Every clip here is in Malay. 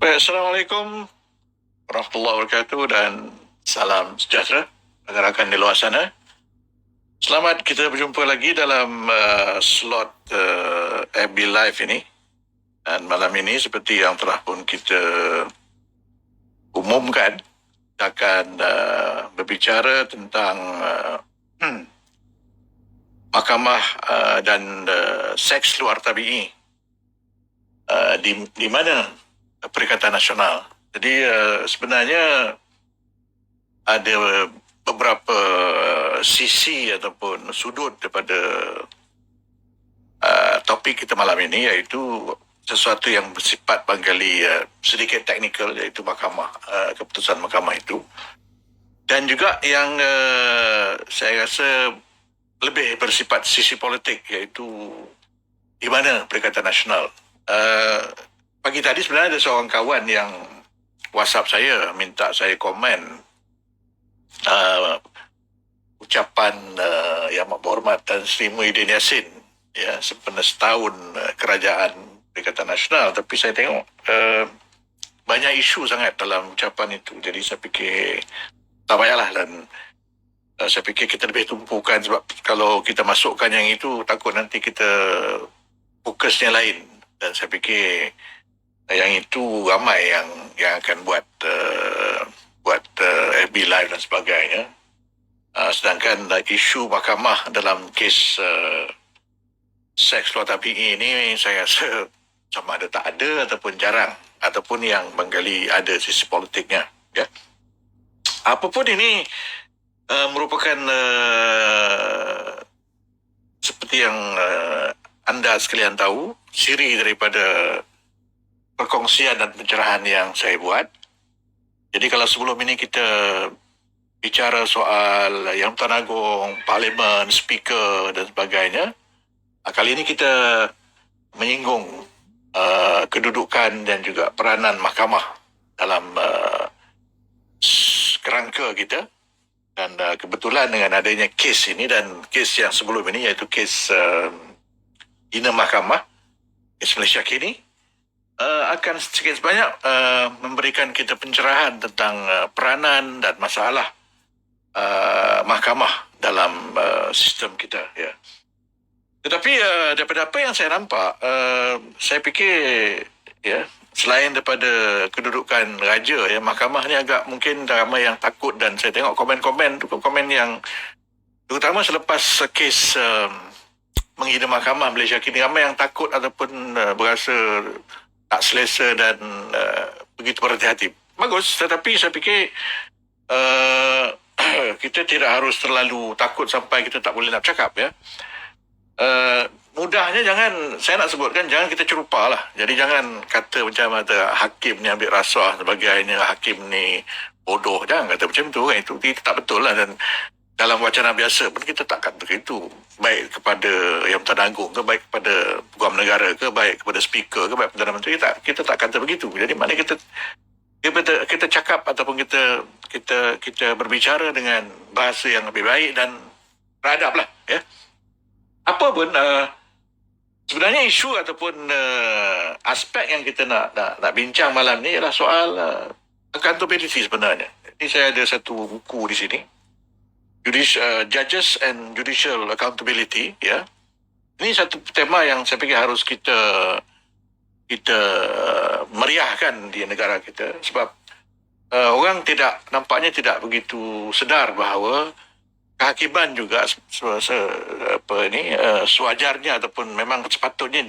Baik, Assalamualaikum warahmatullahi wabarakatuh dan salam sejahtera rakan-rakan di luar sana. Selamat kita berjumpa lagi dalam slot FB Live ini. Dan malam ini seperti yang telah pun kita umumkan, kita akan berbicara tentang mahkamah dan seks luar tabi'i di mana Perikatan Nasional. Jadi sebenarnya ada beberapa sisi ataupun sudut daripada topik kita malam ini, iaitu sesuatu yang bersifat barangkali sedikit teknikal, iaitu mahkamah, keputusan mahkamah itu, dan juga yang saya rasa lebih bersifat sisi politik, iaitu di mana Perikatan Nasional. Pagi tadi sebenarnya ada seorang kawan yang WhatsApp saya, minta saya komen ucapan Yang Berhormat Tan Sri Muhyiddin Yassin, ya, sempena setahun kerajaan Perikatan Nasional. Tapi saya tengok banyak isu sangat dalam ucapan itu, jadi saya fikir tak payahlah. Dan saya fikir kita lebih tumpukan, sebab kalau kita masukkan yang itu, takut nanti kita fokusnya lain. Dan saya fikir yang itu ramai yang akan buat FB Live dan sebagainya. Sedangkan isu mahkamah dalam kes seks luar tabi'i ini, saya rasa sama ada tak ada ataupun jarang, ataupun yang menggali ada sisi politiknya, ya. Apapun ini merupakan seperti yang anda sekalian tahu, siri daripada perkongsian dan pencerahan yang saya buat. Jadi kalau sebelum ini kita bicara soal Yang Bertuan Agong, Parlimen, Speaker dan sebagainya, kali ini kita menyinggung kedudukan dan juga peranan mahkamah dalam kerangka kita. Dan kebetulan dengan adanya kes ini dan kes yang sebelum ini, iaitu kes hina mahkamah, kes Malaysia kini, akan sedikit sebanyak memberikan kita pencerahan tentang peranan dan masalah mahkamah dalam sistem kita, ya. Tetapi daripada apa yang saya nampak, saya fikir, ya, selain daripada kedudukan raja, ya, mahkamah ni agak mungkin ramai yang takut. Dan saya tengok komen yang terutama selepas kes menghina mahkamah Malaysia kini, ramai yang takut ataupun berasa tak selesa dan begitu berhati-hati. Bagus, tetapi saya fikir kita tidak harus terlalu takut sampai kita tak boleh nak cakap, ya. Mudahnya saya nak sebutkan, jangan kita cerupa lah. Jadi jangan kata macam ada hakim ni ambil rasuah sebagainya, hakim ni bodoh. Jangan kata macam tu, kan. Itu tak betul lah. Dan dalam wacana biasa pun kita tak kata begitu, baik kepada Yang Bertuan Agong ke, baik kepada Peguam Negara ke, baik kepada Speaker ke, baik Perdana Menteri. Kita tak kata begitu. Jadi maknanya kita cakap ataupun kita berbicara dengan bahasa yang lebih baik dan beradab lah, ya. Apa pun sebenarnya isu ataupun aspek yang kita nak bincang malam ni ialah soal accountability sebenarnya. Ini saya ada satu buku di sini, Judges and Judicial Accountability, ya. Ini satu tema yang saya fikir harus kita meriahkan di negara kita, sebab orang nampaknya tidak begitu sedar bahawa kehakiman juga sewajarnya ataupun memang sepatutnya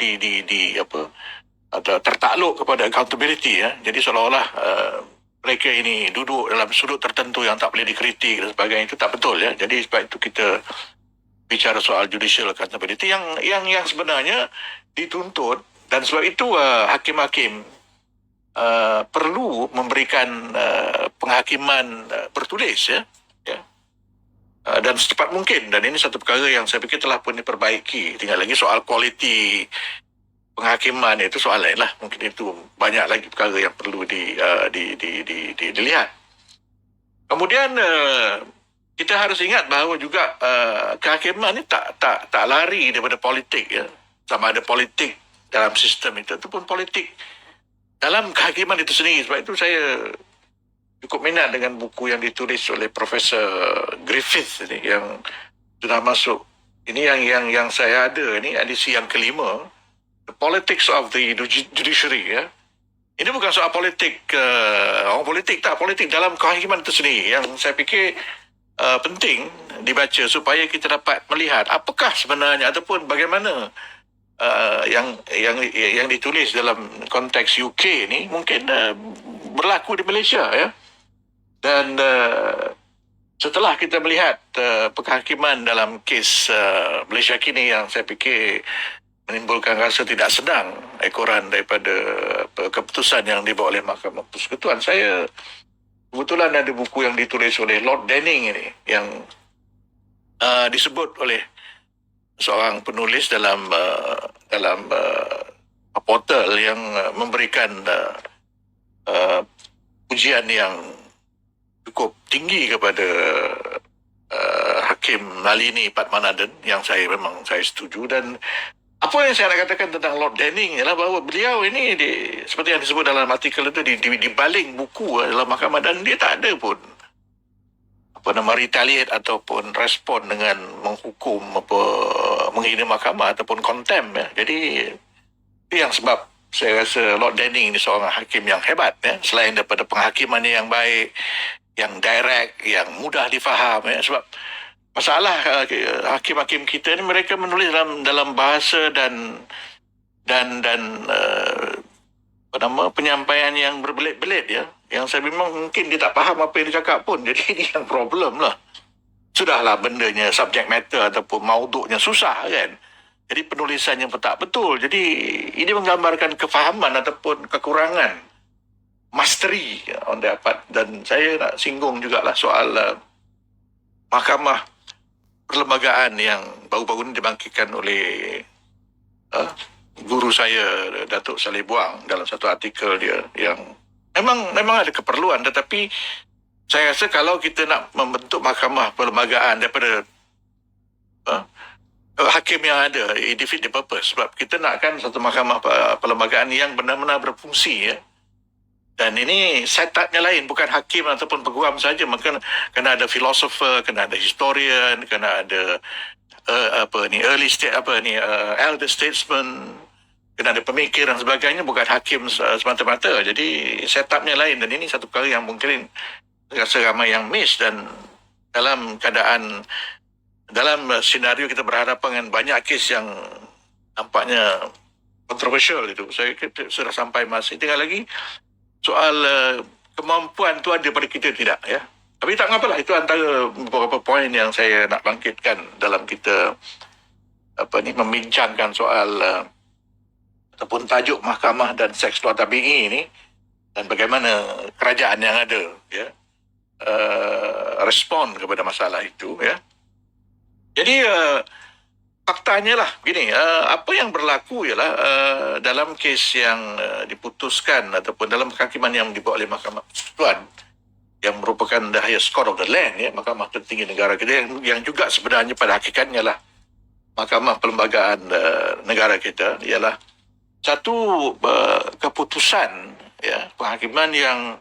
tertakluk kepada accountability, ya. Jadi seolah-olah mereka ini duduk dalam sudut tertentu yang tak boleh dikritik dan sebagainya. Itu tak betul, ya. Jadi sebab itu kita bicara soal judicial accountability yang sebenarnya dituntut. Dan sebab itu hakim-hakim perlu memberikan penghakiman bertulis, ya. Dan secepat mungkin. Dan ini satu perkara yang saya fikir telah pun diperbaiki. Tinggal lagi soal kualiti penghakiman, itu soal lain lah. Mungkin itu banyak lagi perkara yang perlu dilihat. Kemudian kita harus ingat bahawa juga kehakiman ni tak lari daripada politik, ya. Sama ada politik dalam sistem itu ataupun politik dalam kehakiman itu sendiri. Sebab itu saya cukup minat dengan buku yang ditulis oleh Profesor Griffith ini, yang sudah masuk. Ini yang saya ada ni, edisi yang kelima, The Politics of the Judiciary, ya. Ini bukan soal politik, orang politik, tak, politik dalam kehakiman itu sendiri, yang saya fikir penting dibaca supaya kita dapat melihat apakah sebenarnya ataupun bagaimana yang ditulis dalam konteks UK ni mungkin berlaku di Malaysia, ya. Dan setelah kita melihat penghakiman dalam kes Malaysia kini, yang saya fikir menimbulkan rasa tidak sedang ekoran daripada keputusan yang dibawa oleh Mahkamah Persekutuan, saya kebetulan ada buku yang ditulis oleh Lord Denning ini, yang disebut oleh seorang penulis dalam portal yang memberikan pujian yang cukup tinggi kepada Hakim Nalini Padmanabhan, yang memang saya setuju. Dan apa yang saya nak katakan tentang Lord Denning ialah bahawa beliau ini seperti yang disebut dalam artikel itu, dibaling buku dalam mahkamah, dan dia tak ada pun retaliate ataupun respon dengan menghukum menghina mahkamah ataupun contempt, ya. Jadi itu yang sebab saya rasa Lord Denning ini seorang hakim yang hebat, ya. Selain daripada penghakimannya yang baik, yang direct, yang mudah difaham, ya. Sebab masalah hakim-hakim kita ni, mereka menulis dalam bahasa dan penyampaian yang berbelit-belit, ya. Yang saya memang mungkin dia tak faham apa yang dia cakap pun. Jadi ini yang problem lah. Sudahlah bendanya, subject matter ataupun mauduknya susah, kan. Jadi penulisannya pun tak betul. Jadi ini menggambarkan kefahaman ataupun kekurangan mastery on their part. Dan saya nak singgung jugalah soal mahkamah perlembagaan yang baru-baru ini dibangkitkan oleh guru saya, Datuk Saleh Buang, dalam satu artikel dia, yang memang ada keperluan. Tetapi saya rasa kalau kita nak membentuk mahkamah perlembagaan daripada hakim yang ada, it defeat the purpose. Sebab kita nakkan satu mahkamah perlembagaan yang benar-benar berfungsi, ya. Dan ini setupnya lain, bukan hakim ataupun peguam saja. Maka kena ada philosopher, kena ada historian, kena ada early state, elder statesman, kena ada pemikir dan sebagainya, bukan hakim semata-mata. Jadi setupnya lain, dan ini satu perkara yang mungkin rasa ramai yang miss. Dan dalam senario kita berhadapan dengan banyak kes yang nampaknya kontroversial itu, saya kata sudah sampai masa tinggal lagi soal kemampuan tu ada pada kita tidak, ya. Tapi tak apalah, itu antara beberapa poin yang saya nak bangkitkan dalam kita membincangkan soal ataupun tajuk mahkamah dan seks luar tabi'i ini, dan bagaimana kerajaan yang ada, ya, respon kepada masalah itu, ya. Jadi faktanya lah begini, apa yang berlaku ialah dalam kes yang diputuskan ataupun dalam penghakiman yang dibuat oleh Mahkamah Persekutuan, yang merupakan the highest court of the land, ya, mahkamah tertinggi negara kita, yang juga sebenarnya pada hakikatnya lah mahkamah perlembagaan negara kita, ialah satu keputusan, ya, penghakiman yang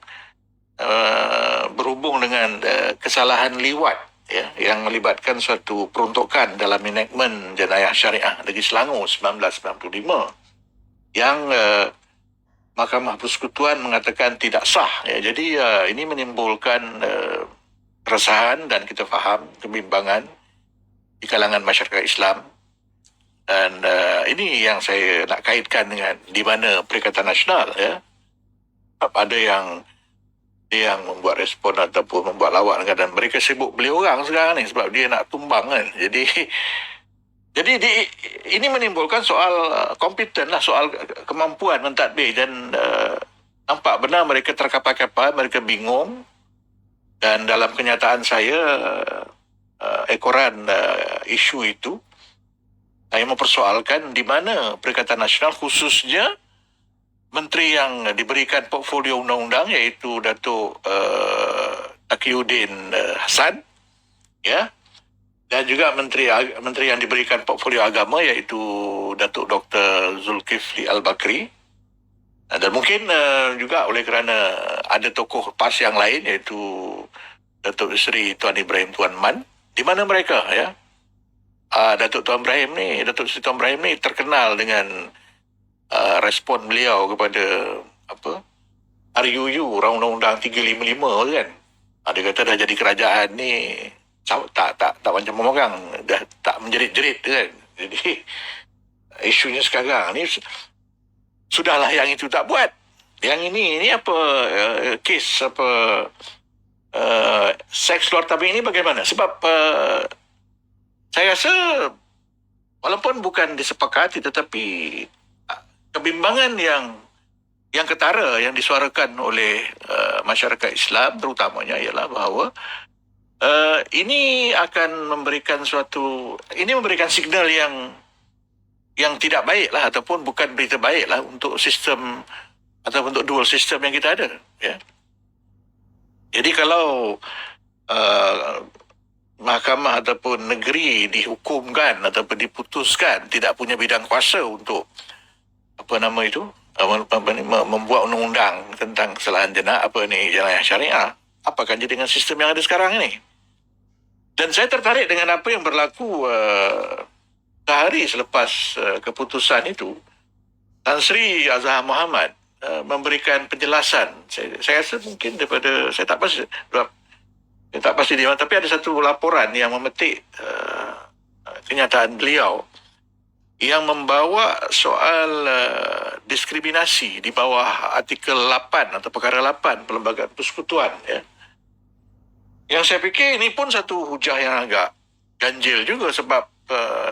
berhubung dengan kesalahan liwat, ya, yang melibatkan suatu peruntukan dalam enactment Jenayah Syariah Negeri Selangor 1995, yang Mahkamah Persekutuan mengatakan tidak sah, ya. Jadi ini menimbulkan keresahan, dan kita faham kebimbangan di kalangan masyarakat Islam. Dan ini yang saya nak kaitkan dengan di mana Perikatan Nasional, ya, ada yang membuat respon ataupun membuat lawak, dan mereka sibuk beli orang sekarang ni sebab dia nak tumbang, kan. Jadi ini menimbulkan soal kompeten lah, soal kemampuan mentadbir, dan nampak benar mereka terkapar-kapar, mereka bingung. Dan dalam kenyataan saya, ekoran isu itu, saya mempersoalkan di mana Perikatan Nasional, khususnya menteri yang diberikan portfolio undang-undang, iaitu Datuk Taqiyuddin Hassan, ya, dan juga menteri yang diberikan portfolio agama, iaitu Datuk Dr. Zulkifli Al-Bakri. Dan mungkin juga oleh kerana ada tokoh PAS yang lain iaitu Datuk Seri Tuan Ibrahim Tuan Man, di mana mereka ya Datuk Seri Tuan Ibrahim ni terkenal dengan respon beliau kepada apa RUU Undang-Undang 355 kan. Dia kata dah jadi kerajaan ni tak macam orang dah tak menjerit-jerit kan. Jadi isunya sekarang ni sudahlah yang itu tak buat. Yang ini apa kes apa seks luar tabung ini bagaimana? Sebab saya rasa walaupun bukan disepakati tetapi kebimbangan yang ketara yang disuarakan oleh masyarakat Islam terutamanya ialah bahawa ini akan memberikan signal yang tidak baik lah ataupun bukan berita baik lah untuk sistem atau untuk dual sistem yang kita ada ya. Jadi kalau mahkamah ataupun negeri dihukumkan ataupun diputuskan tidak punya bidang kuasa untuk membuat undang-undang tentang kesalahan jenayah syariah, apa akan jadi dengan sistem yang ada sekarang ini? Dan saya tertarik dengan apa yang berlaku sehari selepas keputusan itu. Tan Sri Azhar Mohamad memberikan penjelasan. Saya rasa mungkin daripada saya tak pasti di mana, tapi ada satu laporan yang memetik kenyataan beliau yang membawa soal diskriminasi di bawah artikel 8 atau perkara 8 Perlembagaan Persekutuan ya. Yang saya fikir ini pun satu hujah yang agak ganjil juga sebab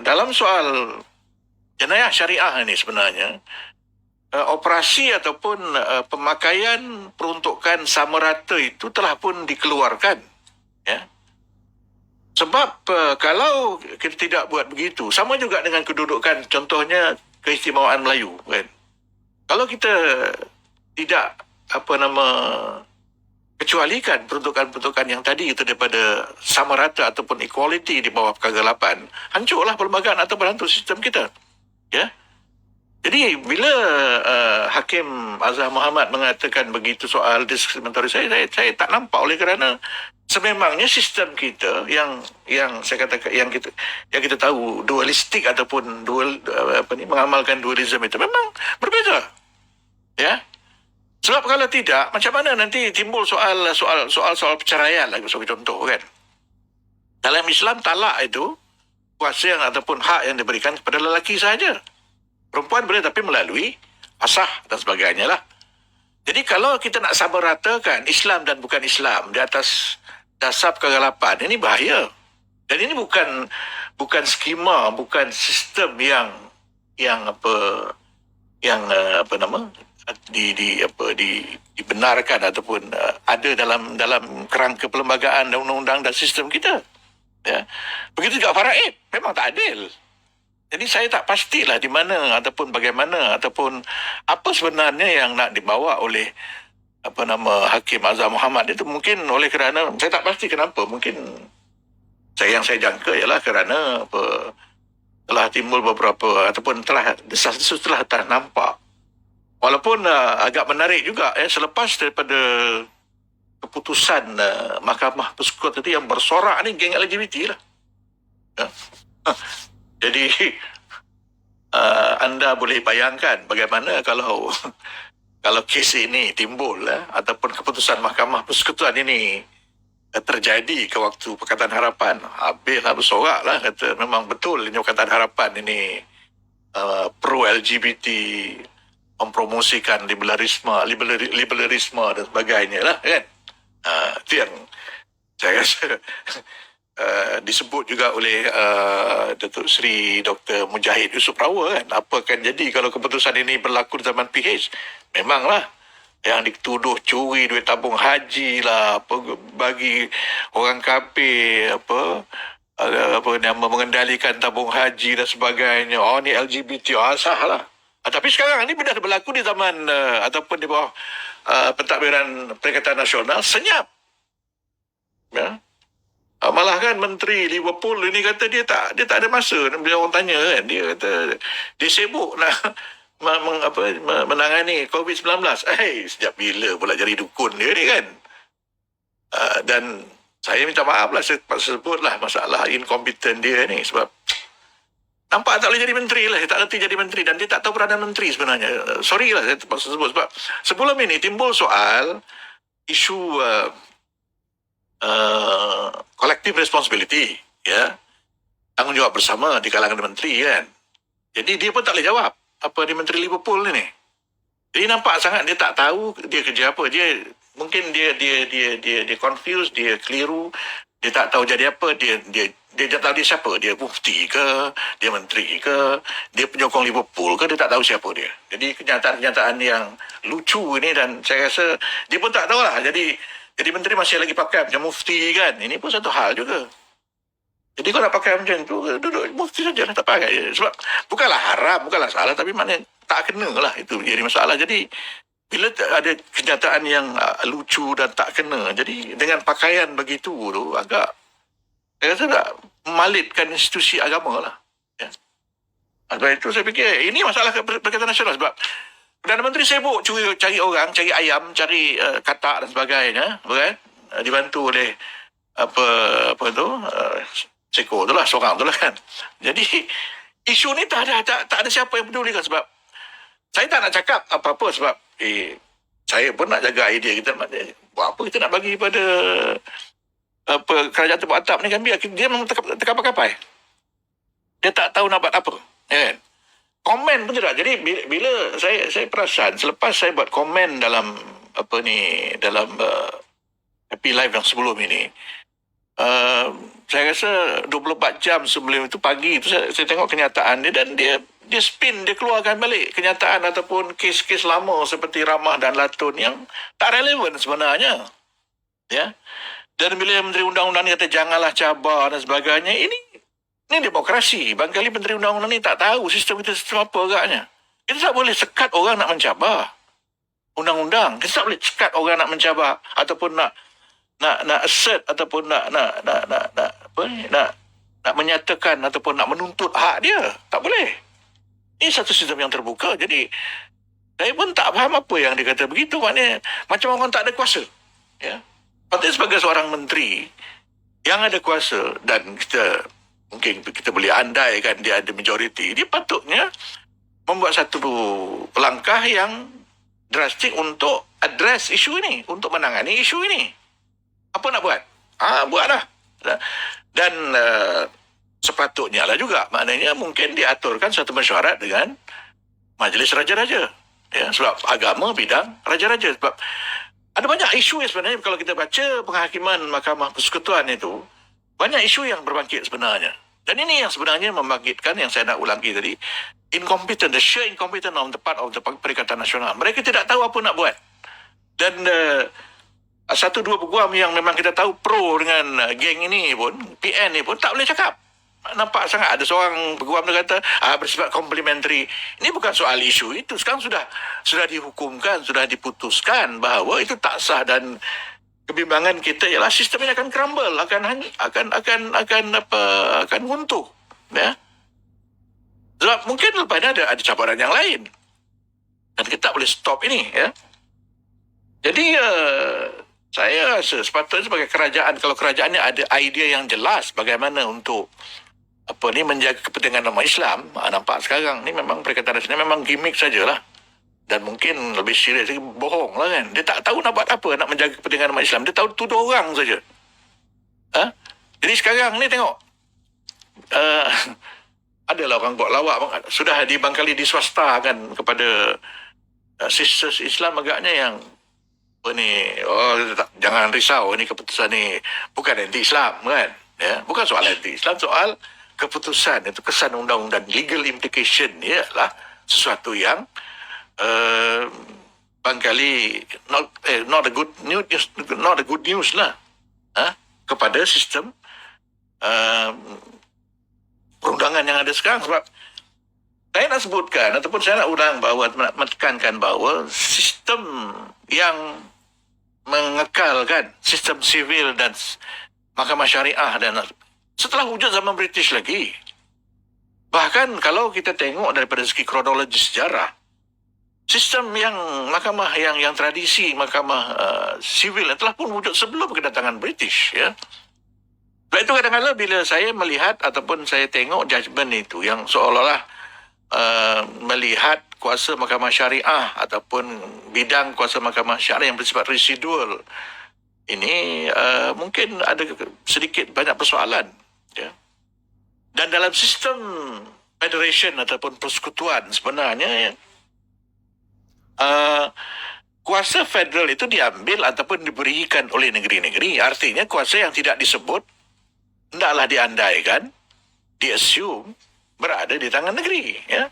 dalam soal jenayah syariah ini sebenarnya operasi ataupun pemakaian peruntukan sama rata itu telah pun dikeluarkan ya. Sebab kalau kita tidak buat begitu, sama juga dengan kedudukan, contohnya keistimewaan Melayu kan. Kalau kita tidak kecualikan peruntukan-peruntukan yang tadi itu daripada sama rata ataupun equality di bawah perkara 8, hancurlah perlembagaan atau berhantu sistem kita ya. Jadi bila Hakim Azhar Mohamad mengatakan begitu soal diskriminatori, saya tak nampak oleh kerana sememangnya sistem kita yang saya katakan yang kita tahu dualistik ataupun mengamalkan dualisme itu memang berbeza ya. Sebab kalau tidak, macam mana nanti timbul soal perceraian lagi sebagai contoh kan. Dalam Islam talak itu kuasa ataupun hak yang diberikan kepada lelaki saja. Perempuan boleh tapi melalui asah dan sebagainya lah. Jadi kalau kita nak samaratakan Islam dan bukan Islam di atas dasar perkara 8, ini bahaya. Dan ini bukan skema, bukan sistem yang dibenarkan ataupun ada dalam kerangka perlembagaan dan undang-undang dan sistem kita. Ya. Begitu juga faraid, memang tak adil. Jadi saya tak pastilah di mana ataupun bagaimana ataupun apa sebenarnya yang nak dibawa oleh Hakim Azhar Mohamad itu. Mungkin oleh kerana saya tak pasti kenapa, mungkin yang saya jangka ialah kerana telah timbul beberapa ataupun telah desas-desus telah nampak. Walaupun agak menarik juga selepas daripada keputusan Mahkamah Persekutuan tadi yang bersorak ni geng LGBT lah. Ya. Jadi anda boleh bayangkan bagaimana kalau kes ini timbul ataupun keputusan Mahkamah Persekutuan ini terjadi ke waktu Pakatan Harapan, habislah bersorak lah, kata memang betul ini Pakatan Harapan ini pro LGBT, mempromosikan liberalisme dan sebagainya lah kan. Itu yang saya rasa disebut juga oleh Datuk Seri Dr. Mujahid Yusof Rawa kan. Apa akan jadi kalau keputusan ini berlaku di zaman PH? Memanglah yang dituduh curi duit tabung haji lah, bagi orang kafir, mengendalikan tabung haji dan sebagainya. Ni LGBT, sah lah. Tapi sekarang ni bila berlaku di zaman ataupun di bawah pentadbiran Perikatan Nasional, senyap. Ya. Malah kan Menteri Liverpool ini kata dia tak ada masa. Bila orang tanya kan, dia kata dia sibuk nak menangani COVID-19. Sejak bila pula jadi dukun dia ni kan? Dan saya minta maaf lah sebutlah masalah inkompeten dia ni sebab nampak tak boleh jadi menteri lah. Dia tak reti jadi menteri dan dia tak tahu peranan menteri sebenarnya. Sorry lah saya terpaksa sebut sebab sebelum ini timbul soal isu collective responsibility, ya, tanggungjawab bersama di kalangan menteri kan. Jadi dia pun tak boleh jawab apa di Menteri Liverpool ni. Jadi nampak sangat dia tak tahu dia kerja apa. Dia confused, dia keliru, dia tak tahu jadi apa, dia tak tahu dia siapa, dia mufti ke, dia menteri ke, dia penyokong Liverpool ke, dia tak tahu siapa dia. Jadi kenyataan-kenyataan yang lucu ni dan saya rasa dia pun tak tahu lah. Jadi menteri masih lagi pakai macam mufti kan. Ini pun satu hal juga. Jadi kau nak pakai macam tu, duduk mufti saja lah, tak pakai. Sebab bukanlah haram, bukanlah salah, tapi maknanya tak kena lah, itu jadi masalah. Jadi bila ada kenyataan yang lucu dan tak kena, jadi dengan pakaian begitu tu agak, saya rasa tak melitkan institusi agama lah. Ya. Sebab itu saya fikir ini masalah Perikatan Nasional sebab Perdana Menteri sibuk cari orang, cari ayam, cari katak dan sebagainya, bukan? Dibantu oleh apa tu, Seko tu lah, seorang tu lah kan. Jadi isu ni tak ada siapa yang peduli kan sebab saya tak nak cakap apa-apa sebab saya pun nak jaga idea kita. Buat apa kita nak bagi pada kerajaan tebak atap ni kan, biar dia memang terkapai-kapai. Dia tak tahu nak buat apa, kan? Komen pun tidak. Jadi bila saya perasan selepas saya buat komen dalam dalam Happy Life yang sebelum ini, saya rasa 24 jam sebelum itu pagi itu saya tengok kenyataan dia dan dia spin, dia keluarkan balik kenyataan ataupun kes-kes lama seperti Ramah dan Latun yang tak relevan sebenarnya, ya. Dan bila Menteri Undang-Undang ni kata janganlah cabar dan sebagainya, ini demokrasi. Barangkali Menteri Undang-Undang ni tak tahu sistem kita sistem apa agaknya. Kita tak boleh sekat orang nak mencabar undang-undang. Kita tak boleh sekat orang nak mencabar ataupun nak assert ataupun nak menyatakan ataupun nak menuntut hak dia. Tak boleh. Ini satu sistem yang terbuka. Jadi saya pun tak faham apa yang dia kata begitu. Maknanya macam orang tak ada kuasa. Ya. Patutnya sebagai seorang menteri yang ada kuasa dan mungkin kita boleh andaikan dia ada majoriti, dia patutnya membuat satu langkah yang drastik untuk address isu ini, untuk menangani isu ini. Apa nak buat? Buatlah. Dan sepatutnya lah juga. Maknanya mungkin diaturkan satu mesyuarat dengan Majlis Raja-Raja. Ya, sebab agama bidang Raja-Raja. Sebab ada banyak isu yang sebenarnya kalau kita baca penghakiman Mahkamah Persekutuan itu, banyak isu yang berbangkit sebenarnya. Dan ini yang sebenarnya membangkitkan yang saya nak ulangi tadi, the sheer incompetent on the part of the Perikatan Nasional. Mereka tidak tahu apa nak buat. Dan satu dua peguam yang memang kita tahu pro dengan geng ini pun, PN ni pun tak boleh cakap. Nampak sangat ada seorang peguam dia kata bersifat komplementari. Ini bukan soal isu itu. Sekarang sudah dihukumkan, sudah diputuskan bahawa itu tak sah dan kebimbangan kita ialah sistem ini akan crumble, akan runtuh, ya. Sebab mungkin lepas ini ada cabaran yang lain dan kita tak boleh stop ini, ya. Jadi saya rasa sepatutnya sebagai kerajaan, kalau kerajaan ini ada idea yang jelas bagaimana untuk menjaga kepentingan umat Islam, nampak sekarang ni memang Perikatan Nasional memang gimmick sajalah. Dan mungkin lebih serius lagi, bohong lah kan. Dia tak tahu nak buat apa, nak menjaga kepentingan umat Islam. Dia tahu tuduh orang saja. Jadi sekarang ni tengok, adalah orang buat lawak, sudah dibangkali diswastakan kepada sisters Islam agaknya yang jangan risau, ini keputusan ni bukan anti-Islam kan, ya, bukan soal anti-Islam, soal keputusan itu kesan undang-undang, legal implication ni adalah sesuatu yang barangkali not a good news lah kepada sistem perundangan yang ada sekarang. Sebab saya nak sebutkan ataupun saya nak ulang bahawa, nak menekankan bahawa sistem yang mengekalkan sistem sivil dan mahkamah syariah dan setelah wujud zaman British lagi. Bahkan kalau kita tengok daripada segi kronologi sejarah, sistem yang mahkamah yang tradisi mahkamah sivil yang telah pun wujud sebelum kedatangan British, ya. Sebab itu kadang-kadang bila saya melihat ataupun saya tengok judgement itu yang seolah-olah melihat kuasa mahkamah syariah ataupun bidang kuasa mahkamah syariah yang bersifat residual ini mungkin ada sedikit banyak persoalan, ya. Dan dalam sistem federation ataupun persekutuan sebenarnya kuasa federal itu diambil ataupun diberikan oleh negeri-negeri. Artinya kuasa yang tidak disebut hendaklah diandaikan, diassume berada di tangan negeri, ya.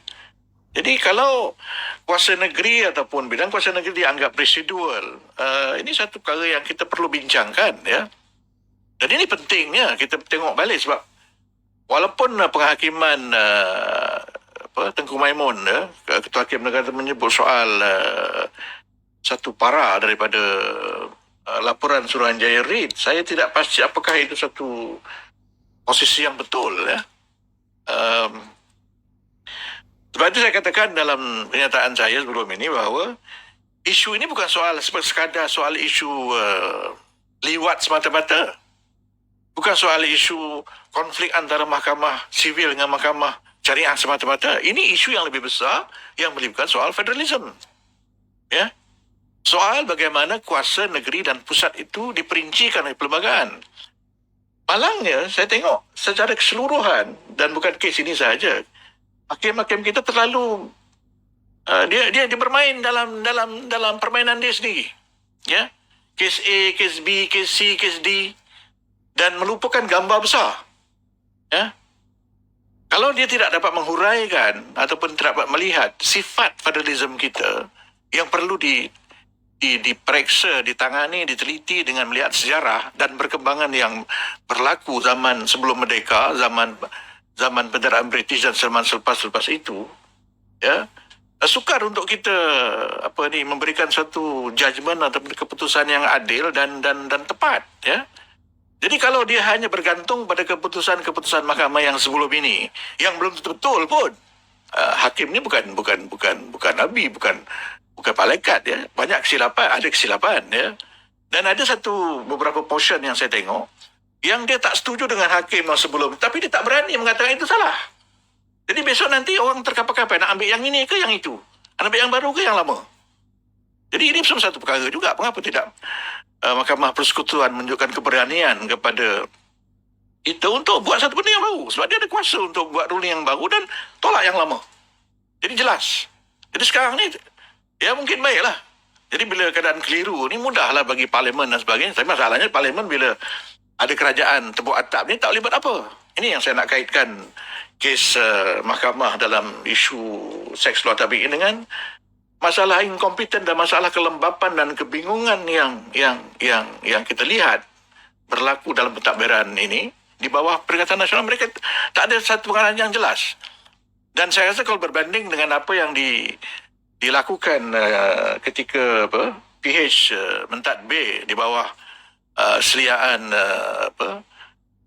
Jadi kalau kuasa negeri ataupun bidang kuasa negeri dianggap residual, ini satu perkara yang kita perlu bincangkan, ya. Dan ini pentingnya kita tengok balik sebab walaupun penghakiman Tengku Maimun, Ketua Hakim Negara menyebut soal satu para daripada laporan Suruhanjaya Reid, saya tidak pasti apakah itu satu posisi yang betul, ya. Sebab itu saya katakan dalam pernyataan saya sebelum ini bahawa isu ini bukan soal sekadar soal isu liwat semata-mata. Bukan soal isu konflik antara mahkamah sivil dengan mahkamah syariah semata-mata. Ini isu yang lebih besar yang melibatkan soal federalism, ya. Soal bagaimana kuasa negeri dan pusat itu diperincikan oleh perlembagaan. Malangnya saya tengok secara keseluruhan, dan bukan kes ini sahaja, hakim-hakim kita terlalu dia bermain dalam permainan dia sendiri, ya. Kes A, kes B, kes C, kes D, dan melupakan gambar besar, ya. Kalau dia tidak dapat menghuraikan ataupun tidak dapat melihat sifat federalism kita yang perlu diperiksa, ditangani, diteliti dengan melihat sejarah dan perkembangan yang berlaku zaman sebelum merdeka, zaman penjaraan British dan zaman selepas itu, ya, sukar untuk kita memberikan satu judgement atau keputusan yang adil dan tepat, ya. Jadi kalau dia hanya bergantung pada keputusan-keputusan mahkamah yang sebelum ini yang belum tentu betul pun, hakim ni bukan nabi, bukan malaikat, ya. Banyak ada kesilapan, ya. Dan ada beberapa portion yang saya tengok yang dia tak setuju dengan hakim yang sebelum, tapi dia tak berani mengatakan itu salah. Jadi besok nanti orang terkapai-kapai nak ambil yang ini ke yang itu, nak ambil yang baru ke yang lama. Jadi ini semua satu perkara juga. Mengapa tidak Mahkamah Persekutuan menunjukkan keberanian kepada kita untuk buat satu benda yang baru, sebab dia ada kuasa untuk buat ruling yang baru dan tolak yang lama. Jadi jelas. Jadi sekarang ni ya mungkin baiklah. Jadi bila keadaan keliru ni mudahlah bagi parlimen dan sebagainya. Tapi masalahnya parlimen bila ada kerajaan tepuk atap ni tak boleh buat apa. Ini yang saya nak kaitkan kes mahkamah dalam isu seks luar tabi'i dengan masalah inkompeten dan masalah kelembapan dan kebingungan yang kita lihat berlaku dalam pentadbiran ini di bawah Perikatan Nasional. Mereka tak ada satu pengarahan yang jelas. Dan saya rasa kalau berbanding dengan apa yang dilakukan ketika PH mentadbir di bawah seliaan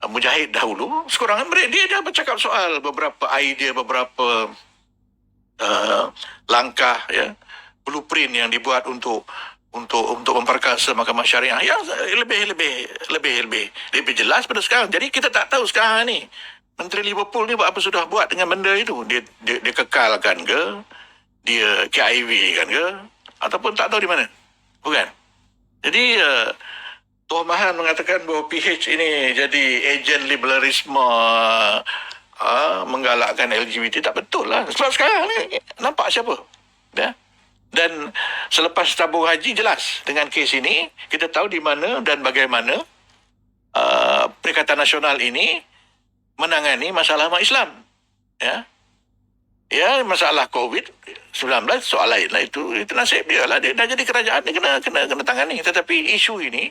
Mujahid dahulu, sekurangan dia dah bercakap soal beberapa idea, beberapa langkah, ya, blueprint yang dibuat untuk memperkasa mahkamah syariah yang lebih jelas pada sekarang. Jadi kita tak tahu sekarang ni Menteri Liverpool ni apa sudah buat dengan benda itu. Dia kekalkan ke, dia KIV kan ke, ataupun tak tahu di mana, bukan? Jadi Tuan Mahan mengatakan bahawa PH ini jadi ejen liberalisme, menggalakkan LGBT. Tak betul lah. Sebab sekarang ni nampak siapa, ya? Dan selepas tabung haji jelas dengan kes ini kita tahu di mana dan bagaimana Perikatan Nasional ini menangani masalah umat Islam, ya. Ya, masalah COVID-19 soal lain lah, itu nasib dia lah. Dia dah jadi kerajaan, dia kena tangani. Tetapi isu ini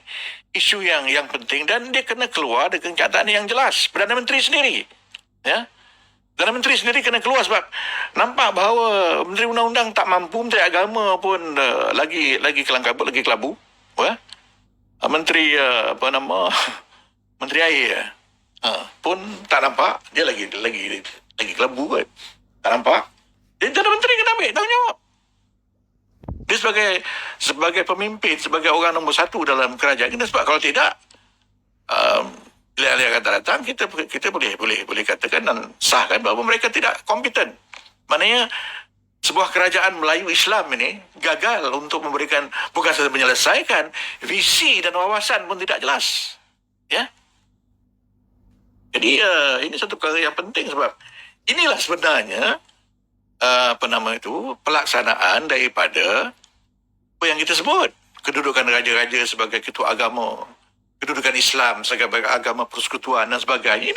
isu yang penting dan dia kena keluar dengan kenyataan yang jelas. Perdana Menteri sendiri, ya. Perdana Menteri sendiri kena keluar sebab nampak bahawa Menteri Undang-Undang tak mampu, Menteri Agama pun lagi kelang kabut, lagi kelabu, ya. Menteri Menteri Air pun tak nampak, dia lagi kelabu kan. Tak nampak. Jadi Perdana Menteri kena ambil tanggungjawab. Dia sebagai pemimpin, sebagai orang nombor satu dalam kerajaan kita. Sebab kalau tidak, pilihan yang akan datang, kita boleh katakan dan sahkan bahawa mereka tidak kompeten. Maknanya sebuah kerajaan Melayu Islam ini gagal untuk memberikan, bukan saja menyelesaikan, visi dan wawasan pun tidak jelas. Ya. Jadi ini satu perkara yang penting, sebab inilah sebenarnya pelaksanaan daripada apa yang kita sebut kedudukan raja-raja sebagai ketua agama, kedudukan Islam sebagai agama persekutuan dan sebagainya.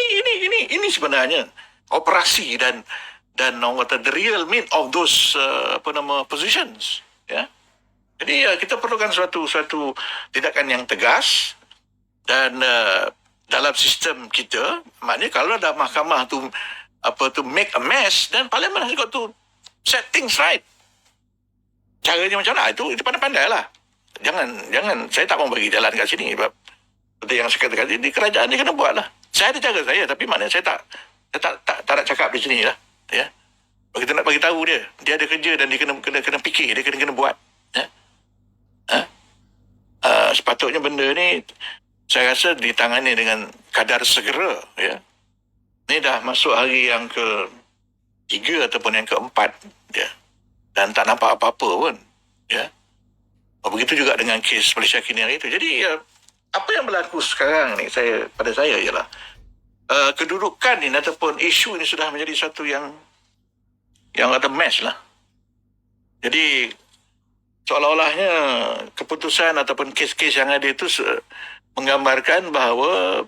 Ini sebenarnya operasi dan orang kata the real meat of those positions. Ya. Jadi kita perlukan suatu tindakan yang tegas dan dalam sistem kita, maknanya kalau ada mahkamah tu make a mess, dan parliament has got to set things right. Caranya macam mana? Itu pandai-pandai lah. Jangan saya tak mau bagi jalan kat sini. Sebab seperti yang saya katakan, di kerajaan dia kena buat lah. Saya ada cara saya, tapi maknanya saya tak nak cakap di sini lah. Ya. Kita nak bagi tahu dia ada kerja dan dia kena fikir, dia kena buat. Ya. Sepatutnya benda ni saya rasa ditangani dengan kadar segera. Ya. Ni dah masuk hari yang ke-3 ataupun yang ke-4. Ya. Dan tak nampak apa-apa pun. Ya. Begitu juga dengan kes Malaysia kini hari itu. Jadi apa yang berlaku sekarang ni pada saya ialah kedudukan ini ataupun isu ini sudah menjadi satu yang ada mess lah. Jadi seolah-olahnya keputusan ataupun kes-kes yang ada itu menggambarkan bahawa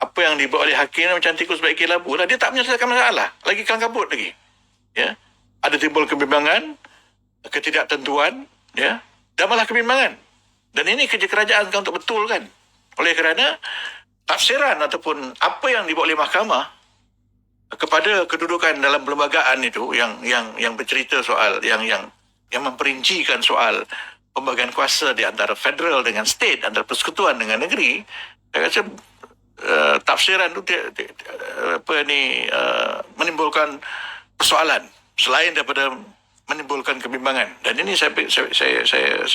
apa yang dibuat oleh hakim macam tikus baik kelabu lah. Dia tak menyelesaikan masalah. Lagi kelang kabut lagi. Ya. Ada timbul kebimbangan, ketidaktentuan, ya, dan malah kebimbangan. Dan ini kerja kerajaan untuk betulkan. Oleh kerana tafsiran ataupun apa yang dibuat oleh mahkamah kepada kedudukan dalam perlembagaan itu yang bercerita soal yang memperincikan soal pembagian kuasa di antara federal dengan state, antara persekutuan dengan negeri. Saya rasa tafsiran itu menimbulkan persoalan selain daripada menimbulkan kebimbangan. Dan ini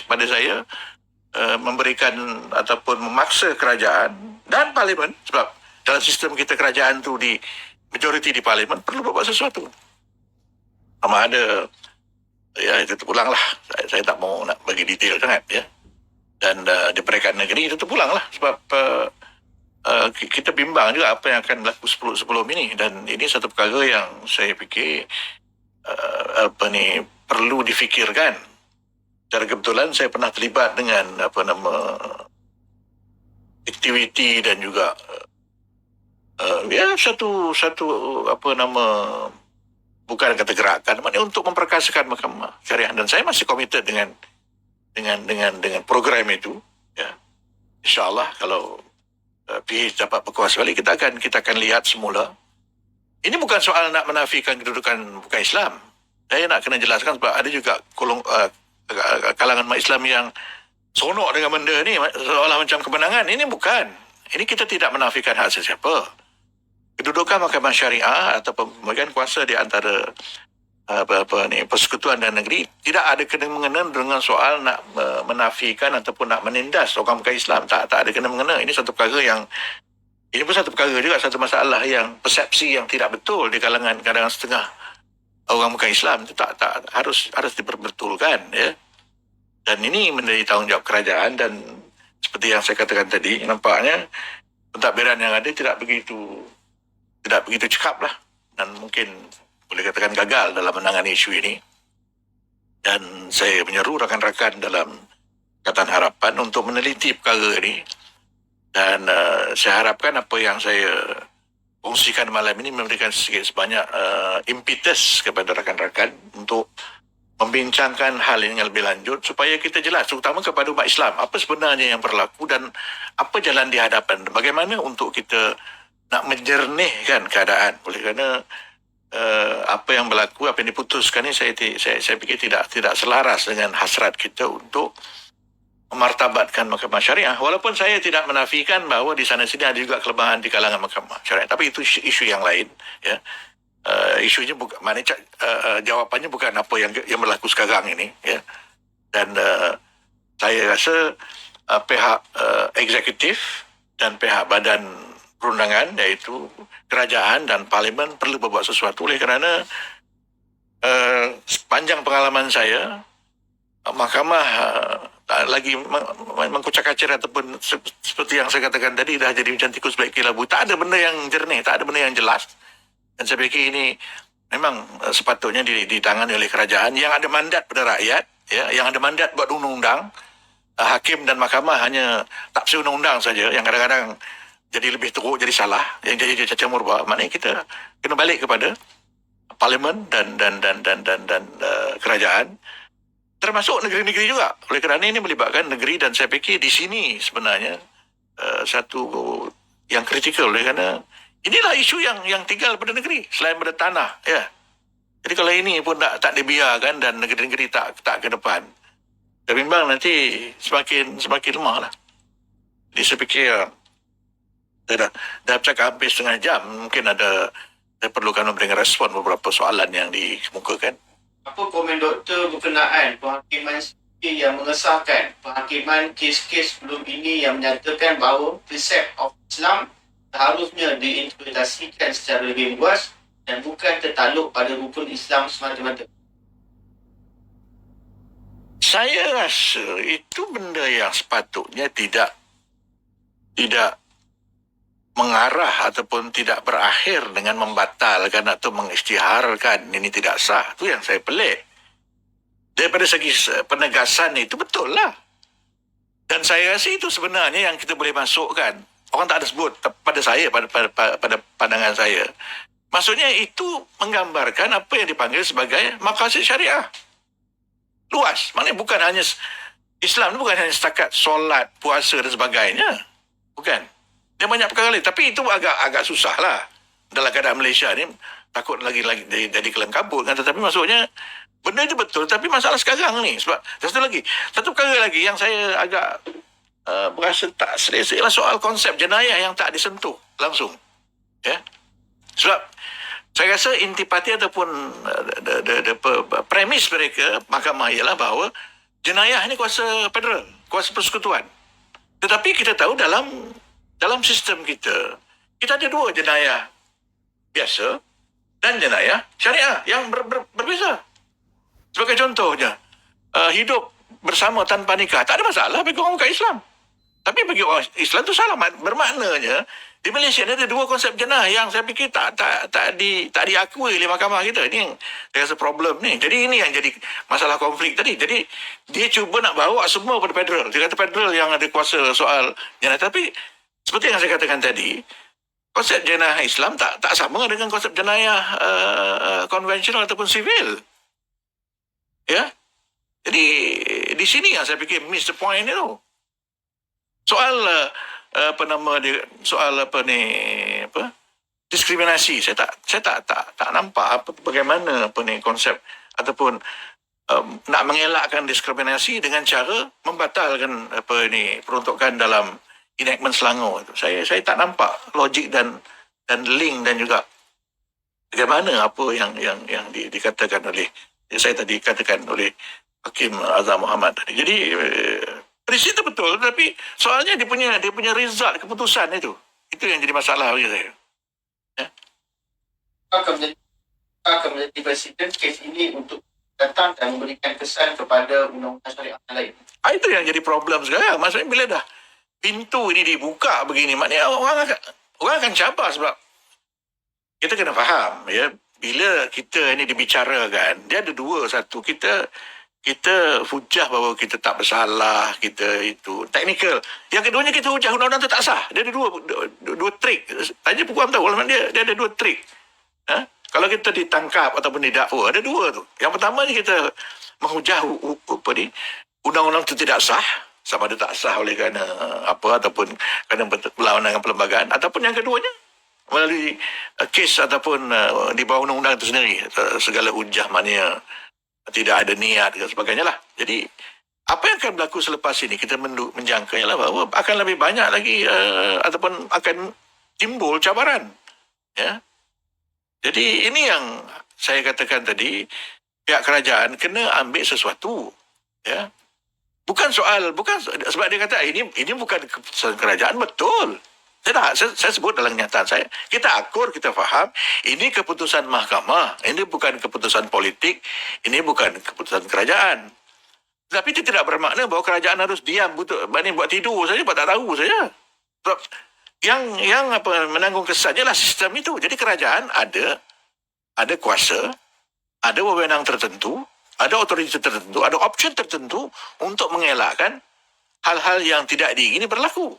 pada saya memberikan ataupun memaksa kerajaan dan parlimen, sebab dalam sistem kita kerajaan tu di majoriti di parlimen perlu buat sesuatu. Sama ada ya itu terpulang lah. Saya tak mau nak bagi detail sangat, ya. Dan di peringkat negeri itu terpulang lah, sebab kita bimbang juga apa yang akan berlaku sebelum ini. Dan ini satu perkara yang saya fikir perlu difikirkan. Secara kebetulan saya pernah terlibat dengan aktiviti dan juga satu bukan kata gerakan, maknanya untuk memperkasakan mahkamah syariah, dan saya masih komited dengan program itu. Ya. InsyaAllah kalau PH dapat berkuasa balik, kita akan lihat semula. Ini bukan soal nak menafikan kedudukan bukan Islam. Saya nak kena jelaskan, sebab ada juga kalangan umat Islam yang sonok dengan benda ni seolah macam kemenangan. Ini bukan. Ini kita tidak menafikan hak sesiapa. Kedudukan mahkamah syariah atau pembagian kuasa di antara persekutuan dan negeri tidak ada kena-mengena dengan soal nak menafikan ataupun nak menindas orang bukan Islam. Tak ada kena-mengena. Ini pun satu perkara juga, satu masalah yang persepsi yang tidak betul di kalangan kadang-kadang setengah orang bukan Islam. Itu tak harus diperbetulkan, ya. Dan ini menjadi tanggungjawab kerajaan, dan seperti yang saya katakan tadi, nampaknya pentadbiran yang ada tidak begitu cekap lah, dan mungkin boleh katakan gagal dalam menangani isu ini. Dan saya menyeru rakan-rakan dalam Ikatan Harapan untuk meneliti perkara ini. Dan saya harapkan apa yang saya kongsikan malam ini memberikan sedikit sebanyak impetus kepada rakan-rakan untuk membincangkan hal ini dengan lebih lanjut, supaya kita jelas, terutama kepada umat Islam, apa sebenarnya yang berlaku dan apa jalan di hadapan. Bagaimana untuk kita nak menjernihkan keadaan. Oleh kerana apa yang berlaku, apa yang diputuskan ini, saya fikir tidak selaras dengan hasrat kita untuk memartabatkan mahkamah syariah. Walaupun saya tidak menafikan bahawa di sana sini ada juga kelemahan di kalangan mahkamah syariah, tapi itu isu yang lain, ya. Isunya bukan, jawapannya bukan apa yang berlaku sekarang ini, ya. Dan saya rasa pihak eksekutif dan pihak badan perundangan iaitu kerajaan dan parlimen perlu berbuat sesuatu oleh kerana sepanjang pengalaman saya mahkamah lagi mengkucak-kacir ataupun seperti yang saya katakan tadi dah jadi macam tikus baik kilabu. Tak ada benda yang jernih, tak ada benda yang jelas. Dan saya fikir ini memang sepatutnya ditangani oleh kerajaan yang ada mandat pada rakyat, ya, yang ada mandat buat undang-undang. Hakim dan mahkamah hanya tafsir undang-undang saja yang kadang-kadang jadi lebih teruk jadi salah, yang jadi cacat murba. Maknanya kita kena balik kepada parlimen dan kerajaan, termasuk negeri-negeri juga. Oleh kerana ini melibatkan negeri dan saya fikir di sini sebenarnya satu yang kritikal oleh kerana inilah isu yang tinggal pada negeri selain pada tanah, ya. Jadi kalau ini pun tak dibiarkan dan negeri-negeri tak ke depan, bimbang nanti semakin lemah lah. Jadi saya fikir dah bercakap hampir setengah jam, mungkin saya perlukan memberikan respon beberapa soalan yang dikemukakan. Apa komen doktor berkenaan penghakiman yang mengesahkan penghakiman kes-kes sebelum ini yang menyatakan bahawa konsep of Islam seharusnya diinterpretasikan secara lebih luas dan bukan tertakluk pada rukun Islam semata-mata? Saya rasa itu benda yang sepatutnya tidak mengarah ataupun tidak berakhir dengan membatalkan atau mengisytiharkan ini tidak sah. Itu yang saya pelik. Daripada segi penegasan itu betul lah. Dan saya rasa itu sebenarnya yang kita boleh masukkan. Orang tak ada sebut pada saya, pada pandangan saya. Maksudnya itu menggambarkan apa yang dipanggil sebagai maqasid syariah. Luas. Maknanya bukan hanya Islam itu bukan hanya setakat solat, puasa dan sebagainya. Bukan. Dia banyak perkara lain. Tapi itu agak susah lah. Dalam keadaan Malaysia ni, takut lagi jadi kelam kabut. Kan? Tetapi maksudnya, benda itu betul. Tapi masalah sekarang ni. Sebab, satu perkara lagi yang saya agak berasa tak selesa ialah soal konsep jenayah yang tak disentuh langsung. Ya. Sebab, saya rasa intipati ataupun premis mereka, mahkamah ialah bahawa jenayah ini kuasa federal, kuasa persekutuan. Tetapi kita tahu dalam sistem kita ada dua jenayah biasa dan jenayah syariah yang berbeza. Sebagai contohnya, hidup bersama tanpa nikah tak ada masalah bagi orang bukan Islam. Tapi bagi orang Islam itu salah. Bermaknanya di Malaysia ni ada dua konsep jenayah yang saya fikir tak diakui oleh mahkamah kita. Ini yang saya rasa problem ni. Jadi ini yang jadi masalah konflik tadi. Jadi dia cuba nak bawa semua pada federal. Dia kata federal yang ada kuasa soal jenayah. Tapi seperti yang saya katakan tadi, konsep jenayah Islam tak sama dengan konsep jenayah konvensional ataupun sivil. Ya. Jadi di sini yang saya fikir miss the point itu. Soal diskriminasi, saya tak nampak bagaimana konsep ataupun nak mengelakkan diskriminasi dengan cara membatalkan peruntukan dalam enactment Selangor itu. Saya tak nampak logik dan link dan juga bagaimana apa yang dikatakan oleh saya tadi katakan oleh Hakim Azhar Mohamad tadi. Jadi prinsip itu betul, tapi soalnya dia punya result keputusan itu yang jadi masalah bagi saya. Ya? Akan menjadi presiden kes ini untuk datang dan memberikan kesan kepada undang-undang syariah lain. Itu yang jadi problem sekarang. Maksudnya bila dah pintu ini dibuka begini, maknanya orang akan cabar sebab kita kena faham, ya, bila kita ini dibicarakan, dia ada dua. Satu, kita hujah bahawa kita tak bersalah, kita itu teknikal. Yang keduanya kita hujah undang-undang itu tak sah. Dia ada dua trik. Tanya Puguam tahu, dia ada dua trik. Ha? Kalau kita ditangkap ataupun didakwa, ada dua tu. Yang pertama ni kita menghujah undang-undang itu tidak sah, sama ada tak sah oleh kerana apa ataupun kerana berlawanan dengan perlembagaan, ataupun yang keduanya melalui kes ataupun di bawah undang-undang itu sendiri, segala hujah maknanya tidak ada niat dan sebagainya lah. Jadi apa yang akan berlaku selepas ini kita menjangka ialah bahawa akan lebih banyak lagi ataupun akan timbul cabaran, ya. Jadi ini yang saya katakan tadi, pihak kerajaan kena ambil sesuatu, ya. sebab dia kata ini bukan keputusan kerajaan, betul. Saya sebut dalam kenyataan saya. Kita akur, kita faham. Ini keputusan mahkamah. Ini bukan keputusan politik. Ini bukan keputusan kerajaan. Tapi itu tidak bermakna bahawa kerajaan harus diam buat tidur saja, buat tak tahu saja. Sebab yang menanggung kesannya lah sistem itu. Jadi kerajaan ada kuasa, ada wewenang tertentu, ada otoriti tertentu, ada opsi tertentu untuk mengelakkan hal-hal yang tidak diingini berlaku.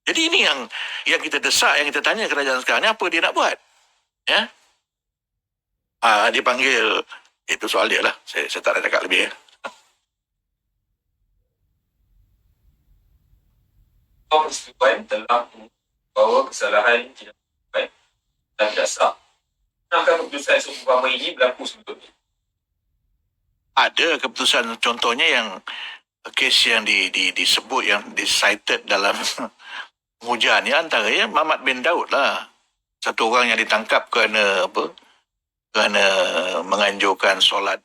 Jadi ini yang kita desak, yang kita tanya kerajaan sekarang ni, apa dia nak buat? Ya, dia panggil, itu soal dia lah. Saya tak nak cakap lebih. Persetujuan telah bahawa kesalahan tidak baik dan tidak sah. Benarkah keputusan seumpama ini berlaku sebelumnya? Ada keputusan, contohnya yang kes yang disebut, yang cited dalam hujan ni, antaranya Muhammad bin Daud lah. Satu orang yang ditangkap kerana menganjurkan solat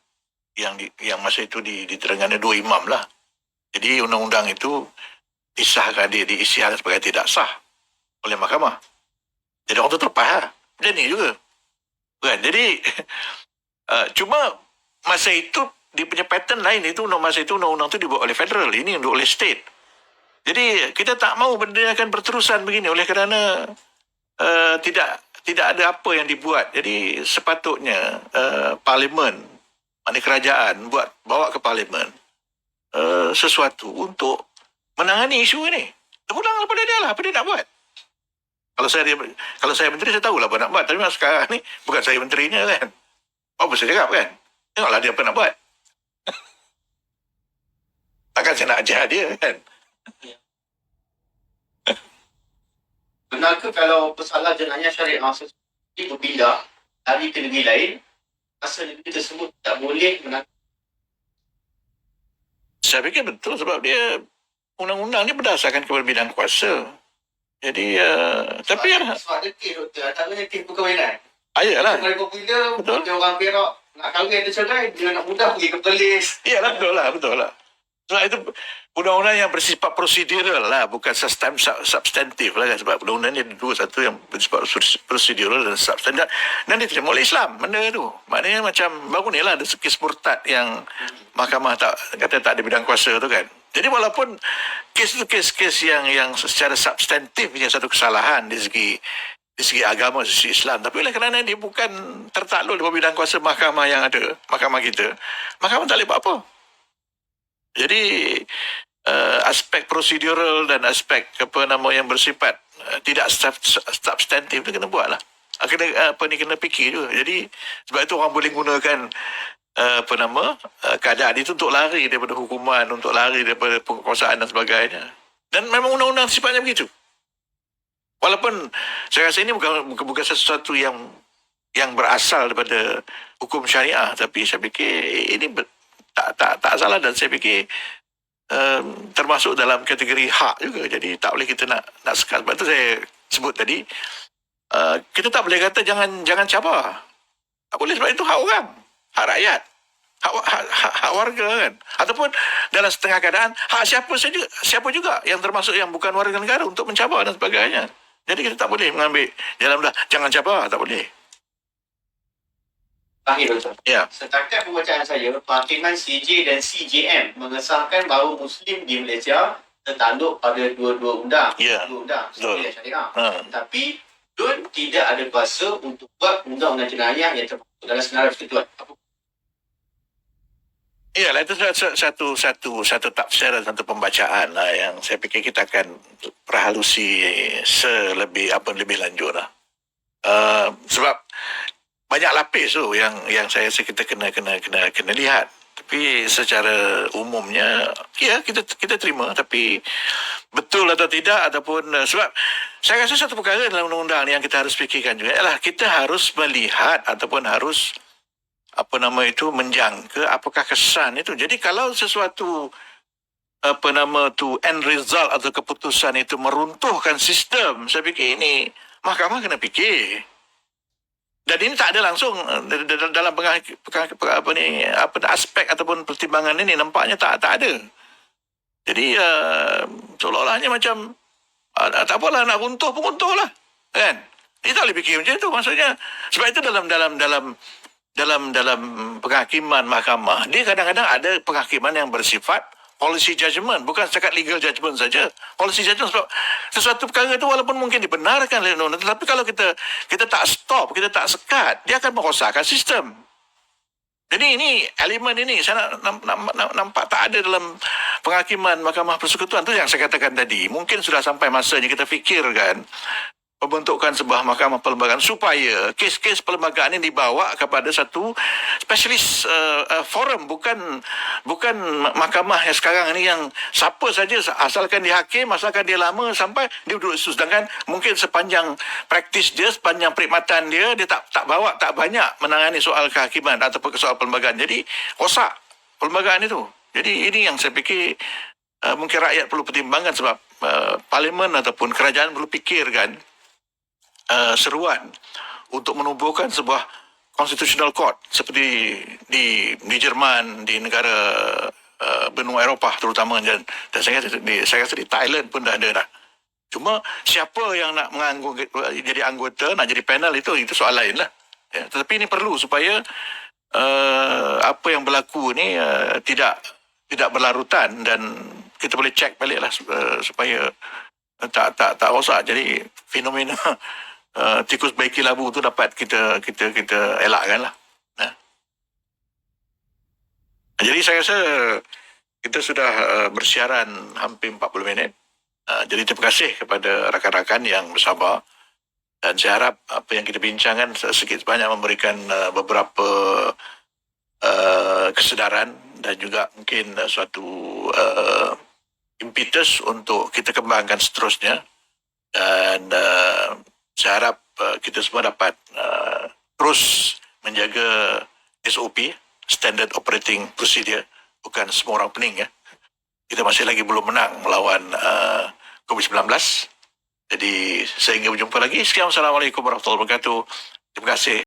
yang masa itu di Terengganu dua imam lah. Jadi undang-undang itu disahkan, diisiar sebagai tidak sah oleh mahkamah. Jadi orang tu terlepas lah. Macam ni juga. Kan? Jadi cuma masa itu dia punya pattern lain. Masa itu undang-undang tu dibuat oleh federal, ini oleh state. Jadi kita tak mahu benda akan berterusan begini oleh kerana tidak ada apa yang dibuat. Jadi sepatutnya parlimen, maknanya kerajaan bawa ke parlimen sesuatu untuk menangani isu ini. Terpulang daripada dia lah, apa dia nak buat. Kalau saya menteri, saya tahulah apa nak buat. Tapi sekarang ni bukan saya menterinya kan. Apa saya cakap kan? Tengoklah dia apa nak buat. Takkan saya nak ajar dia kan. Benarkah kalau pesalah jenayah syariah sesuatu berpindah dari ke negeri lain, asal negeri tersebut tak boleh menangkap? Saya fikir betul, sebab dia undang-undang ni berdasarkan keberbidang kuasa. Jadi tapi sebab ada kes, doktor, antaranya kes perkahwinan. Ayalah. Kalau bila ada orang Perak nak kahwin, ada cerai, dia nak mudah pergi ke polis. Iyalah, betul lah. Sebab itu undang-undang yang bersifat prosedural lah, bukan substantif lah kan. Sebab undang-undang ni ada dua, satu yang bersifat prosedural dan substantif. Dan diterima oleh Islam benda tu. Maknanya macam baru ni lah ada kes murtad yang mahkamah kata tak ada bidang kuasa tu kan. Jadi walaupun kes itu kes yang secara substantif punya satu kesalahan di segi agama, di segi Islam, tapi oleh kerana dia bukan tertakluk di bawah bidang kuasa mahkamah yang ada, mahkamah kita, mahkamah tak boleh buat apa. Jadi aspek prosedural dan aspek yang bersifat tidak substantif tu kena buat lah. Kena fikir juga. Jadi sebab itu orang boleh gunakan keadaan itu untuk lari daripada hukuman, untuk lari daripada penguasaan dan sebagainya. Dan memang undang-undang sifatnya begitu. Walaupun saya rasa ini bukan sesuatu yang berasal daripada hukum syariah, tapi saya fikir ini tak salah, dan saya fikir termasuk dalam kategori hak juga. Jadi tak boleh kita nak sekat. Sebab itu saya sebut tadi, kita tak boleh kata jangan cabar. Tak boleh, sebab itu hak orang, hak rakyat, hak warga kan. Ataupun dalam setengah keadaan hak siapa juga yang termasuk yang bukan warga negara untuk mencabar dan sebagainya. Jadi kita tak boleh mengambil dalam jangan cabar, tak boleh. Akhir, Doktor. Ya. Setakat pembacaan saya, Parlimen CJ dan CJM mengesahkan bahawa Muslim di Malaysia tertanduk pada dua-dua undang. Ya. Dua undang, Betul. syariah. Tapi DUN tidak ada kuasa untuk buat undang-undang jenayah yang termasuk dalam senarai persekutuan. Iyalah, itu satu tafsiran, satu pembacaan lah yang saya fikir kita akan perhalusi lebih lanjut lah. Sebab banyak lapis tu yang saya rasa kita kena lihat. Tapi secara umumnya ya kita terima, tapi betul atau tidak, ataupun sebab saya rasa satu perkara dalam undang-undang yang kita harus fikirkan juga ialah kita harus melihat ataupun harus menjangka apakah kesan itu. Jadi kalau sesuatu end result atau keputusan itu meruntuhkan sistem, saya fikir ini mahkamah kena fikir. Dan ini tak ada langsung dalam aspek ataupun pertimbangan ini, nampaknya tak ada. Jadi seolah-olahnya macam tak apalah, nak runtuh pun runtuh lah, kan? Dia tak boleh fikir macam tu, maksudnya. Sebab itu dalam penghakiman mahkamah, dia kadang-kadang ada penghakiman yang bersifat policy judgment, bukan setakat legal judgment saja. Policy judgment, sebab sesuatu perkara itu walaupun mungkin dibenarkan oleh undang-undang, tetapi kalau kita tak stop, kita tak sekat, dia akan merosakkan sistem. Jadi ini elemen ini saya nampak tak ada dalam penghakiman Mahkamah Persekutuan. Tu yang saya katakan tadi. Mungkin sudah sampai masanya kita fikirkan pembentukan sebuah mahkamah perlembagaan supaya kes-kes perlembagaan ini dibawa kepada satu spesialis forum, bukan mahkamah yang sekarang ini yang siapa saja asalkan dia hakim, asalkan dia lama sampai dia duduk situ. Sedangkan mungkin sepanjang praktis dia, sepanjang perkhidmatan dia tak banyak menangani soal kehakiman ataupun soal perlembagaan. Jadi rosak perlembagaan itu. Jadi ini yang saya fikir mungkin rakyat perlu pertimbangkan, sebab parlimen ataupun kerajaan perlu fikirkan seruan untuk menubuhkan sebuah constitutional court seperti di Jerman, di negara benua Eropah terutama, dan saya rasa di Thailand pun dah ada dah. Cuma siapa yang nak jadi anggota, nak jadi panel, itu soal lain lah. Ya, tetapi ini perlu supaya apa yang berlaku ni tidak berlarutan, dan kita boleh cek balik lah supaya tak rosak. Jadi fenomena tikus baiki labu tu dapat kita elakkan lah. Jadi saya rasa kita sudah bersiaran hampir 40 minit. Jadi terima kasih kepada rakan-rakan yang bersabar, dan saya harap apa yang kita bincangkan sedikit banyak memberikan beberapa kesedaran dan juga mungkin suatu impetus untuk kita kembangkan seterusnya. Dan saya harap kita semua dapat terus menjaga SOP, Standard Operating Procedure. Bukan semua orang pening, ya. Kita masih lagi belum menang melawan COVID-19. Jadi sehingga berjumpa lagi. Sekian, Assalamualaikum warahmatullahi wabarakatuh. Terima kasih.